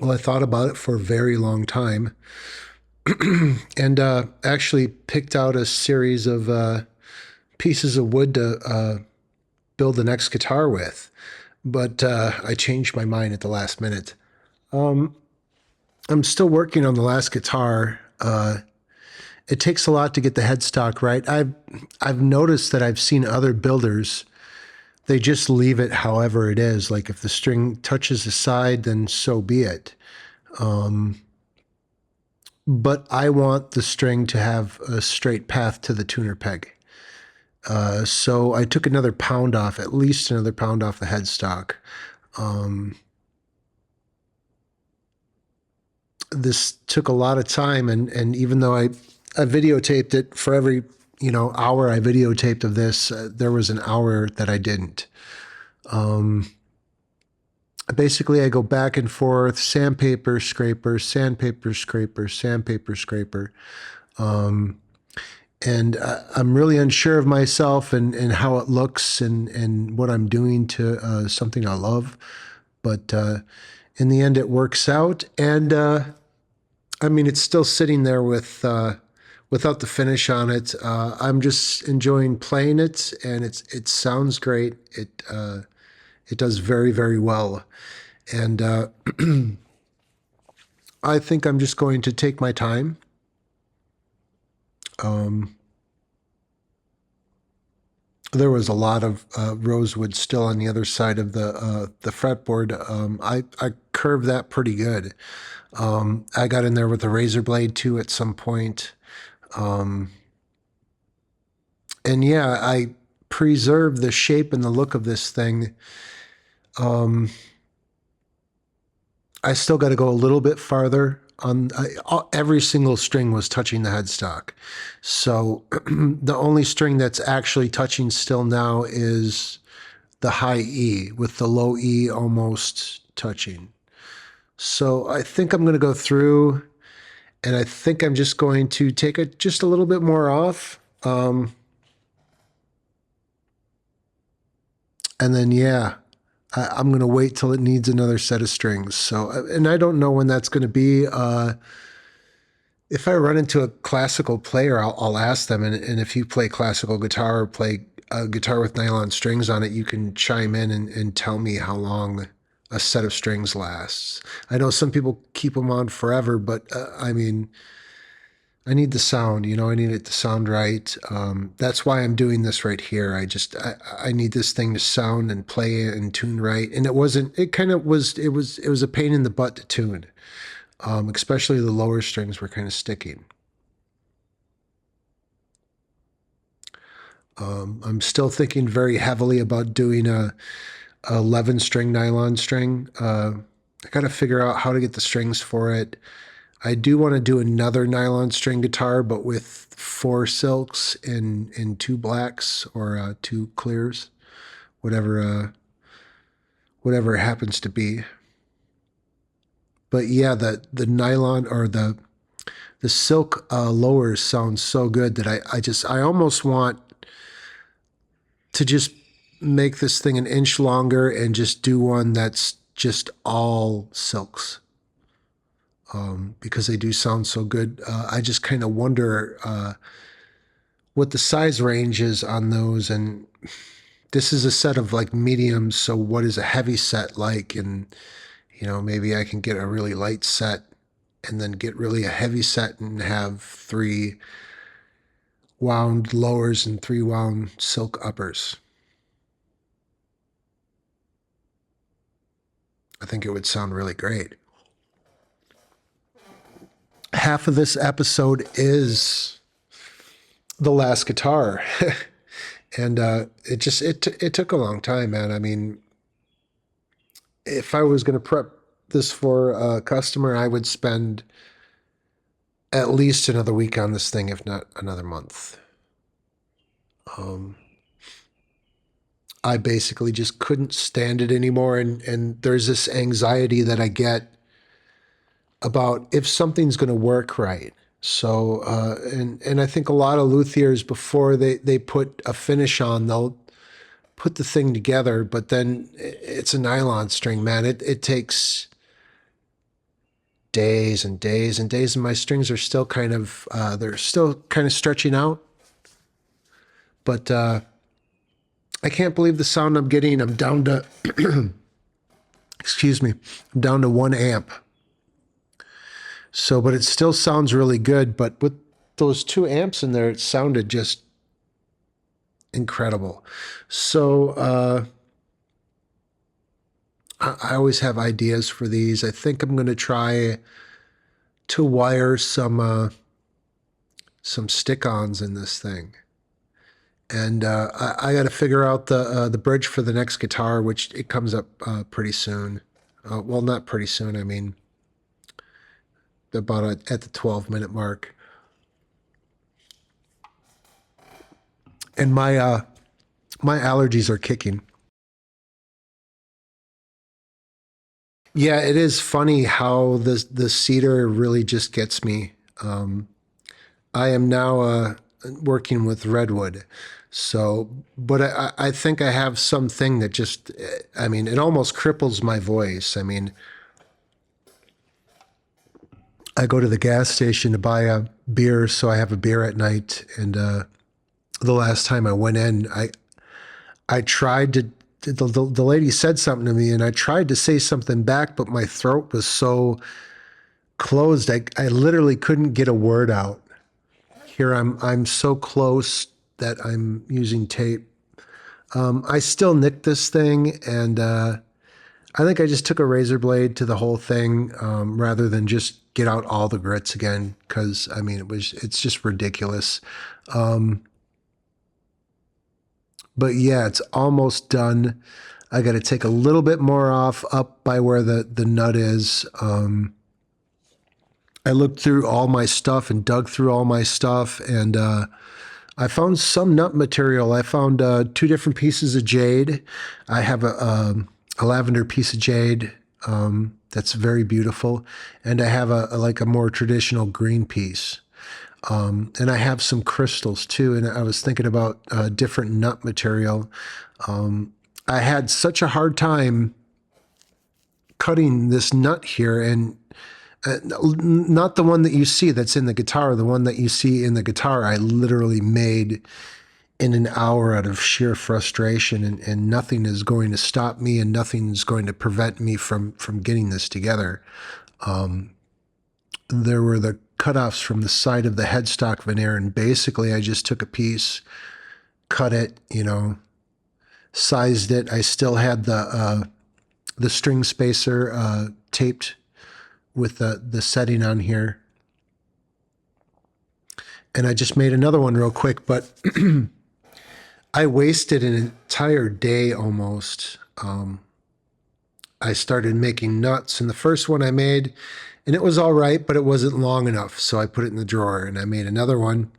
Well, I thought about it for a very long time and actually picked out a series of pieces of wood to build the next guitar with. But I changed my mind at the last minute. I'm still working on the last guitar. It takes a lot to get the headstock right. I've noticed that I've seen other builders, they just leave it however it is. Like if the string touches the side, then so be it. But I want the string to have a straight path to the tuner peg. So I took another pound off, at least another pound off the headstock. This took a lot of time, and even though I videotaped it for every hour I videotaped of this, there was an hour that I didn't. Basically, I go back and forth, sandpaper, scraper, sandpaper, scraper, sandpaper, scraper. And I'm really unsure of myself and how it looks and what I'm doing to something I love. But in the end, it works out. And I mean, it's still sitting there with without the finish on it. I'm just enjoying playing it, and it sounds great. It does very, very well. And I think I'm just going to take my time. There was a lot of rosewood still on the other side of the fretboard. I curved that pretty good. I got in there with a razor blade too at some point. And yeah, I preserved the shape and the look of this thing. I still got to go a little bit farther. Every single string was touching the headstock. So the only string that's actually touching still now is the high E, with the low E almost touching. So I think I'm going to go through, and I think I'm just going to take it just a little bit more off. And then, yeah, I'm going to wait till it needs another set of strings. So, and I don't know when that's going to be. If I run into a classical player, I'll ask them. And if you play classical guitar or play a guitar with nylon strings on it, you can chime in and tell me how long a set of strings lasts. I know some people keep them on forever, but I mean, I need the sound, I need it to sound right. That's why I'm doing this right here. I need this thing to sound and play and tune right. And it was a pain in the butt to tune. Especially the lower strings were kind of sticking. I'm still thinking very heavily about doing a 11 string nylon string. I got to figure out how to get the strings for it. I do want to do another nylon string guitar, but with 4 silks and 2 blacks or 2 clears, whatever it happens to be. But yeah, the nylon or the silk lowers sound so good that I almost want to just make this thing an inch longer and just do one that's just all silks. Because they do sound so good. I just kind of wonder what the size range is on those. And this is a set of like mediums, so what is a heavy set like? And, maybe I can get a really light set and then get really a heavy set and have 3 wound lowers and 3 wound silk uppers. I think it would sound really great. Half of this episode is the last guitar. And it took a long time, man. I mean, if I was going to prep this for a customer, I would spend at least another week on this thing, if not another month. I basically just couldn't stand it anymore. And there's this anxiety that I get about if something's going to work right. So, and I think a lot of luthiers, before they put a finish on, they'll put the thing together, but then it's a nylon string, man. It takes days and days and days, and my strings are still kind of they're still kind of stretching out. But I can't believe the sound I'm getting. I'm down to excuse me, I'm down to 1 amp. So, but it still sounds really good. But with those 2 amps in there, it sounded just incredible. So I always have ideas for these. I think I'm going to try to wire some stick-ons in this thing. And I got to figure out the bridge for the next guitar, which it comes up pretty soon. Well, not pretty soon. I mean, about at the 12-minute mark. And my allergies are kicking. Yeah, it is funny how the cedar really just gets me. I am now working with redwood. So, but I think I have something that just, I mean, it almost cripples my voice. I mean, I go to the gas station to buy a beer, so I have a beer at night. And the last time I went in, I tried to, the lady said something to me, and I tried to say something back, but my throat was so closed, I literally couldn't get a word out. Here I'm so close that I'm using tape. I still nicked this thing, and I think I just took a razor blade to the whole thing rather than just get out all the grits again, because I mean it's just ridiculous. But yeah, it's almost done. I got to take a little bit more off up by where the nut is. I looked through all my stuff and dug through all my stuff, and I found some nut material. I found 2 different pieces of jade. I have a lavender piece of jade that's very beautiful, and I have like a more traditional green piece. And I have some crystals too, and I was thinking about different nut material. I had such a hard time cutting this nut here, and not the one that you see that's in the guitar. The one that you see in the guitar, I literally made in an hour out of sheer frustration, and nothing is going to stop me, and nothing is going to prevent me from getting this together. There were the cutoffs from the side of the headstock veneer, and basically I just took a piece, cut it, you know, sized it. I still had the string spacer taped with the setting on here. And I just made another one real quick, but I wasted an entire day almost. I started making nuts, and the first one I made, and it was all right, but it wasn't long enough, so I put it in the drawer, and I made another one.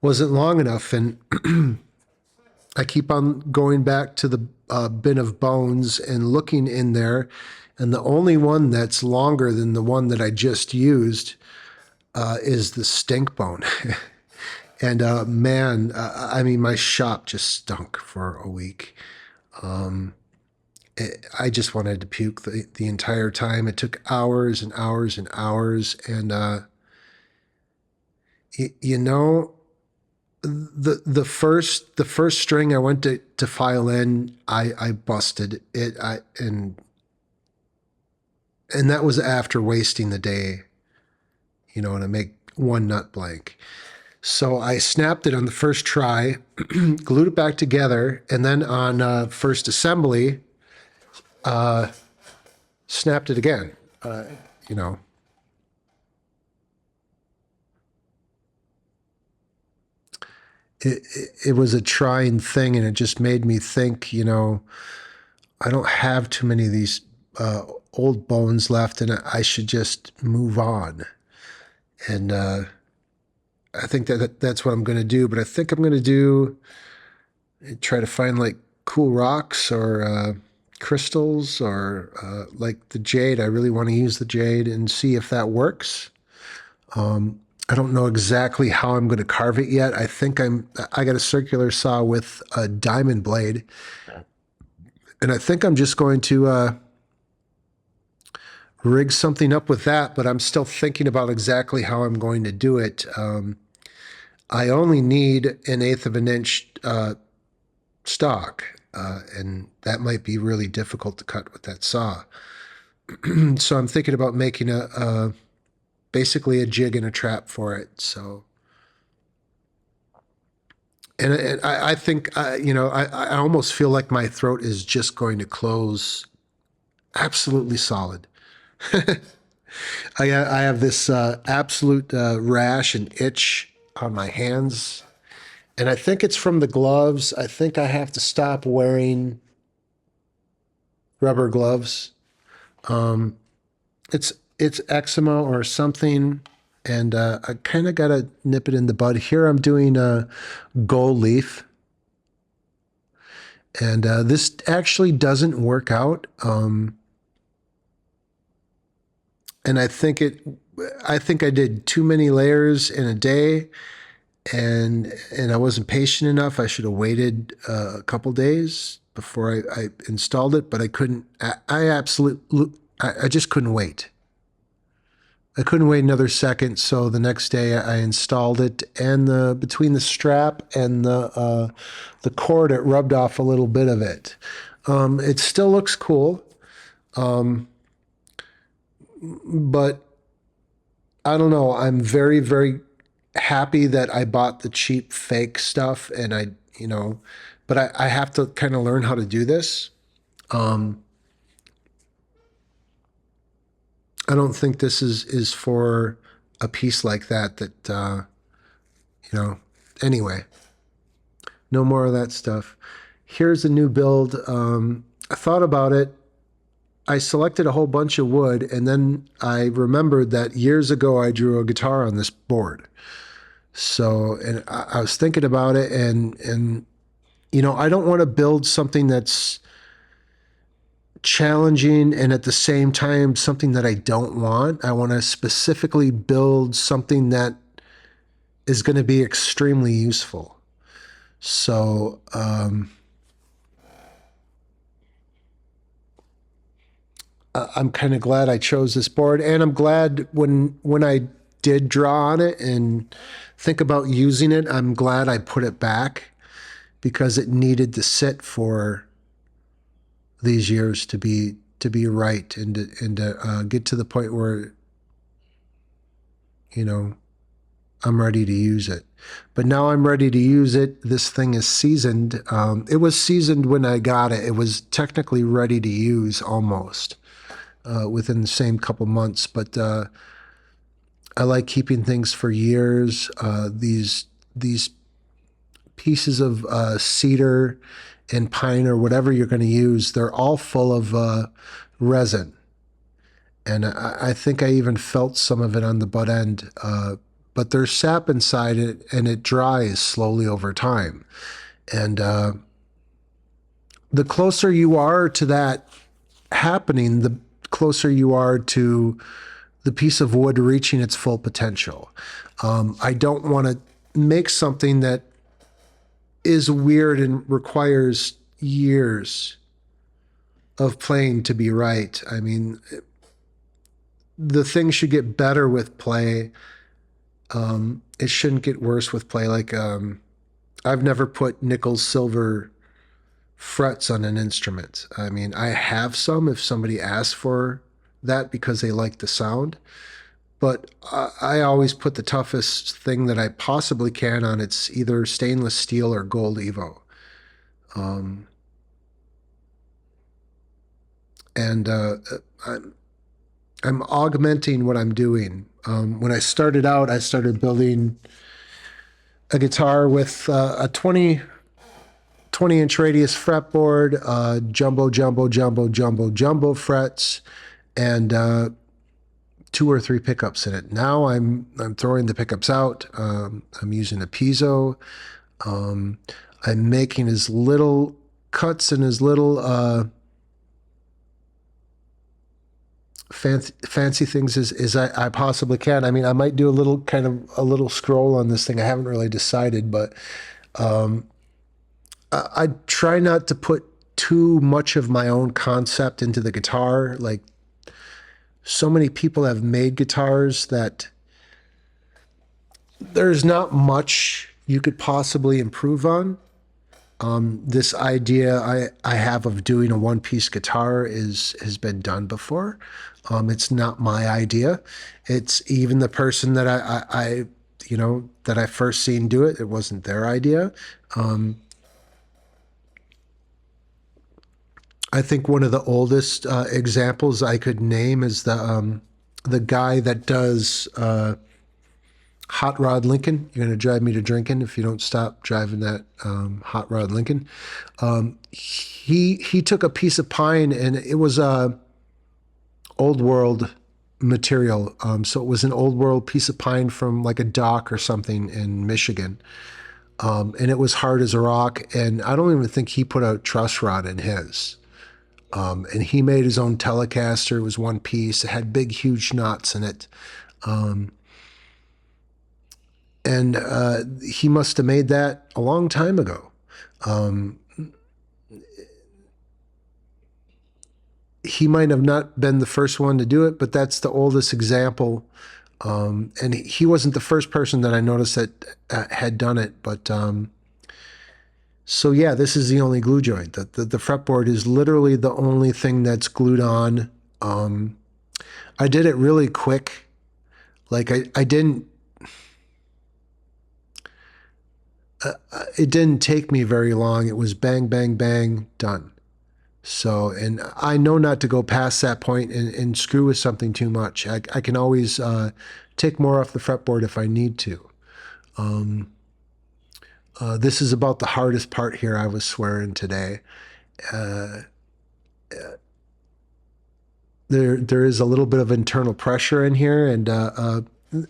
Wasn't long enough, and I keep on going back to the bin of bones and looking in there, and the only one that's longer than the one that I just used is the stink bone. And man, I mean, my shop just stunk for a week. I just wanted to puke the entire time. It took hours and hours and hours, and you know, the first string I went to file in, I busted it. And that was after wasting the day, you know, to make one nut blank. So I snapped it on the first try, glued it back together, and then on first assembly, snapped it again. You know, it was a trying thing, and it just made me think, you know, I don't have too many of these old bones left, and I should just move on. And I think that's what I'm going to do. But I think I'm going to try to find like cool rocks or crystals or like the jade. I really want to use the jade and see if that works. I don't know exactly how I'm going to carve it yet. I think I got a circular saw with a diamond blade, and I think I'm just going to rig something up with that, but I'm still thinking about exactly how I'm going to do it. I only need an eighth of an inch stock, and that might be really difficult to cut with that saw. So I'm thinking about making basically a jig and a trap for it. So, and I think, I almost feel like my throat is just going to close absolutely solid. I have this absolute rash and itch on my hands, and I think it's from the gloves. I think I have to stop wearing rubber gloves. It's eczema or something, and I kind of got to nip it in the bud. Here I'm doing a gold leaf, and this actually doesn't work out. And I think I did too many layers in a day, and I wasn't patient enough. I should have waited a couple days before I installed it, but I couldn't. I just couldn't wait. I couldn't wait another second, so the next day I installed it, and between the strap and the cord, it rubbed off a little bit of it. It still looks cool, but I don't know. I'm very, very happy that I bought the cheap fake stuff, and but I have to kind of learn how to do this. I don't think this is for a piece like that. You know. Anyway, no more of that stuff. Here's a new build. I thought about it. I selected a whole bunch of wood, and then I remembered that years ago I drew a guitar on this board. So, and I was thinking about it, and I don't want to build something that's challenging and at the same time something that I don't want. I want to specifically build something that is going to be extremely useful. So, I'm kind of glad I chose this board, and I'm glad when I did draw on it and think about using it, I'm glad I put it back because it needed to sit for these years to be right and to get to the point where I'm ready to use it. But now I'm ready to use it. This thing is seasoned. It was seasoned when I got it. It was technically ready to use almost within the same couple months. But I like keeping things for years. These pieces of cedar and pine or whatever you're going to use, they're all full of resin. And I think I even felt some of it on the butt end. But there's sap inside it, and it dries slowly over time. And the closer you are to that happening, the closer you are to the piece of wood reaching its full potential. I don't want to make something that is weird and requires years of playing to be right. I mean, the thing should get better with play. It shouldn't get worse with play. Like, I've never put nickel silver frets on an instrument. I mean, I have some if somebody asks for that because they like the sound, but I always put the toughest thing that I possibly can on. It's either stainless steel or gold Evo. And I'm augmenting what I'm doing. When I started out, I started building a guitar with a 20-inch radius fretboard, jumbo frets, and 2 or 3 pickups in it. Now I'm throwing the pickups out. I'm using a piezo. I'm making as little cuts and as little fancy things as I possibly can. I mean, I might do a little scroll on this thing. I haven't really decided, but I try not to put too much of my own concept into the guitar. Like, so many people have made guitars that there's not much you could possibly improve on. This idea I have of doing a one-piece guitar has been done before. It's not my idea. It's even the person that that I first seen do it. It wasn't their idea. I think one of the oldest examples I could name is the guy that does Hot Rod Lincoln. You're going to drive me to drinking if you don't stop driving that Hot Rod Lincoln. He took a piece of pine, and it was a old world material. So it was an old world piece of pine from like a dock or something in Michigan. And it was hard as a rock. And I don't even think he put a truss rod in his. And he made his own Telecaster. It was one piece. It had big, huge knots in it. And he must have made that a long time ago. He might have not been the first one to do it, but that's the oldest example. And he wasn't the first person that I noticed that had done it. But so yeah, this is the only glue joint. The fretboard is literally the only thing that's glued on. I did it really quick. Like I didn't. It didn't take me very long. It was bang, bang, bang, done. So, and I know not to go past that point and screw with something too much. I can always take more off the fretboard if I need to. This is about the hardest part here I was swearing today. There is a little bit of internal pressure in here, and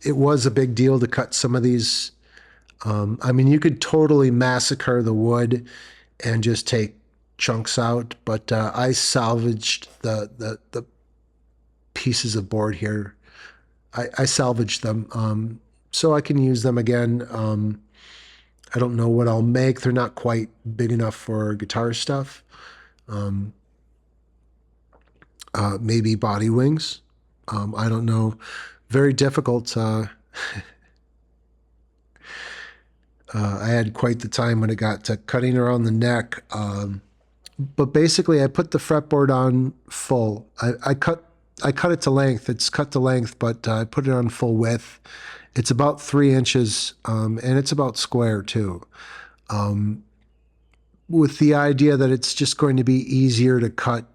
it was a big deal to cut some of these. I mean, you could totally massacre the wood and just take chunks out, but I salvaged the pieces of board here. I salvaged them so I can use them again. I don't know what I'll make. They're not quite big enough for guitar stuff. Maybe body wings. I don't know. Very difficult. I had quite the time when it got to cutting around the neck. But basically, I put the fretboard on full. I cut it to length. It's cut to length, but I put it on full width. It's about 3 inches, and it's about square too. With the idea that it's just going to be easier to cut,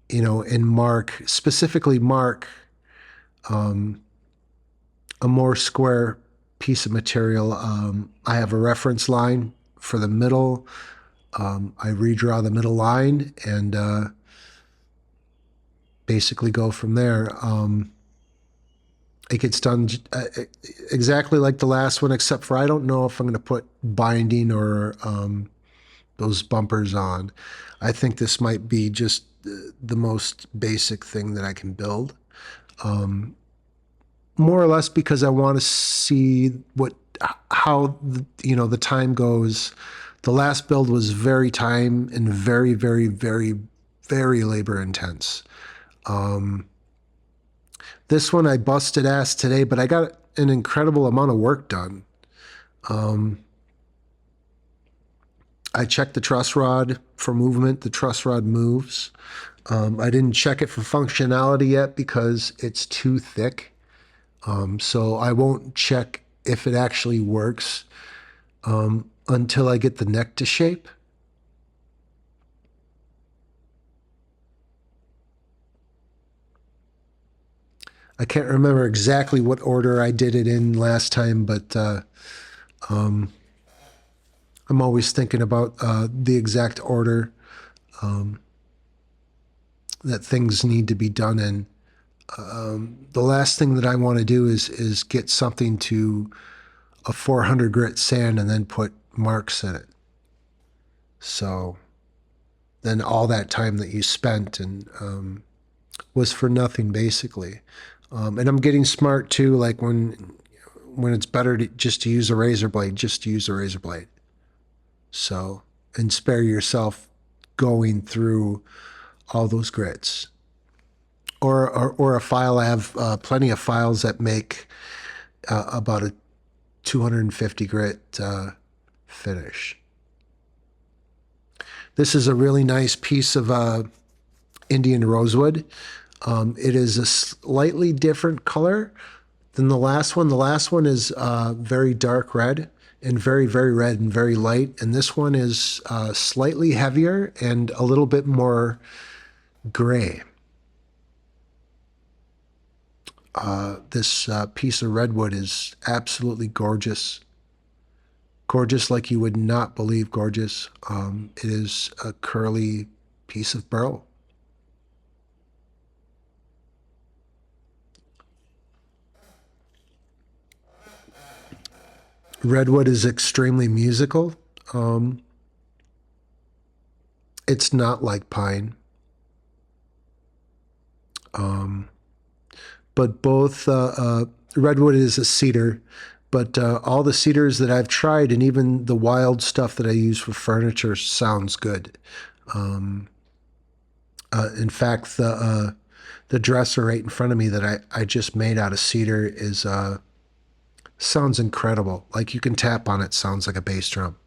and mark, specifically mark a more square piece of material. I have a reference line for the middle. I redraw the middle line and basically go from there. It gets done exactly like the last one, except for I don't know if I'm going to put binding or those bumpers on. I think this might be just the most basic thing that I can build. More or less because I want to see how the time goes. The last build was very time and very, very, very, very labor intense. This one I busted ass today, but I got an incredible amount of work done. I checked the truss rod for movement. The truss rod moves. I didn't check it for functionality yet because it's too thick. So I won't check if it actually works until I get the neck to shape. I can't remember exactly what order I did it in last time, but I'm always thinking about the exact order that things need to be done in. The last thing that I want to do is get something to a 400 grit sand and then put marks in it. So then all that time that you spent and was for nothing basically. And I'm getting smart too. Like when it's better just to use a razor blade, just to use a razor blade. So and spare yourself going through all those grits. or a file. I have plenty of files that make about a 250 grit finish. This is a really nice piece of Indian rosewood. It is a slightly different color than the last one. The last one is very dark red and very, very red and very light. And this one is slightly heavier and a little bit more gray. This piece of redwood is absolutely gorgeous. Gorgeous like you would not believe gorgeous. It is a curly piece of burl. Redwood is extremely musical. It's not like pine. But both redwood is a cedar, but all the cedars that I've tried and even the wild stuff that I use for furniture sounds good. In fact, the dresser right in front of me that I just made out of cedar is sounds incredible. Like you can tap on it, sounds like a bass drum.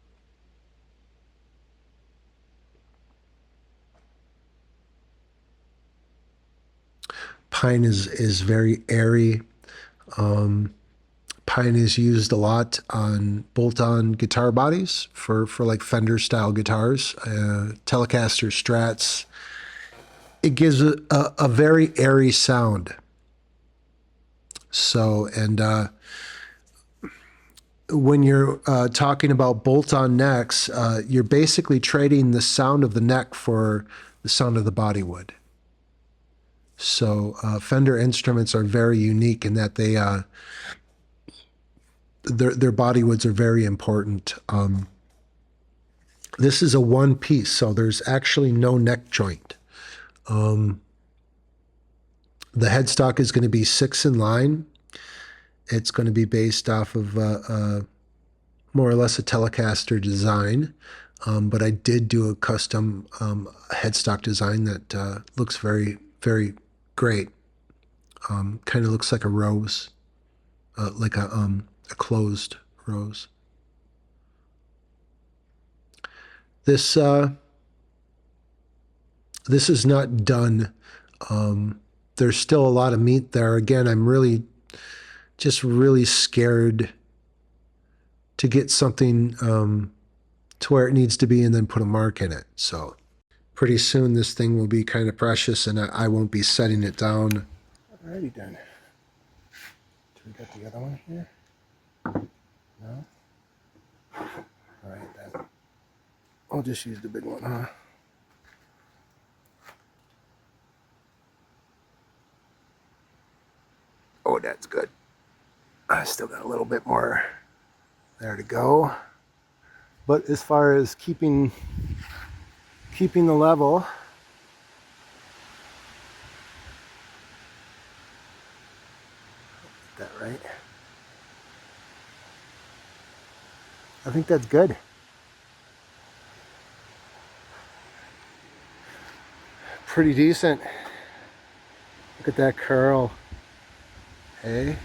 Pine is very airy. Pine is used a lot on bolt-on guitar bodies for like Fender style guitars, Telecaster, Strats. It gives a very airy sound. So, and when you're talking about bolt-on necks, you're basically trading the sound of the neck for the sound of the body wood. So Fender instruments are very unique in that they their body woods are very important. This is a one piece, so there's actually no neck joint. The headstock is going to be 6 in line. It's going to be based off of more or less a Telecaster design, but I did do a custom headstock design that looks very, very great. Kind of looks like a rose, like a closed rose. This is not done. There's still a lot of meat there. Again, I'm just really scared to get something to where it needs to be and then put a mark in it. So pretty soon this thing will be kind of precious and I won't be setting it down. Alrighty then. Do we got the other one here? No? Alright then. I'll just use the big one, huh? Oh, that's good. I still got a little bit more there to go. But as far as keeping the level, that right? I think that's good. Pretty decent. Look at that curl. Hey.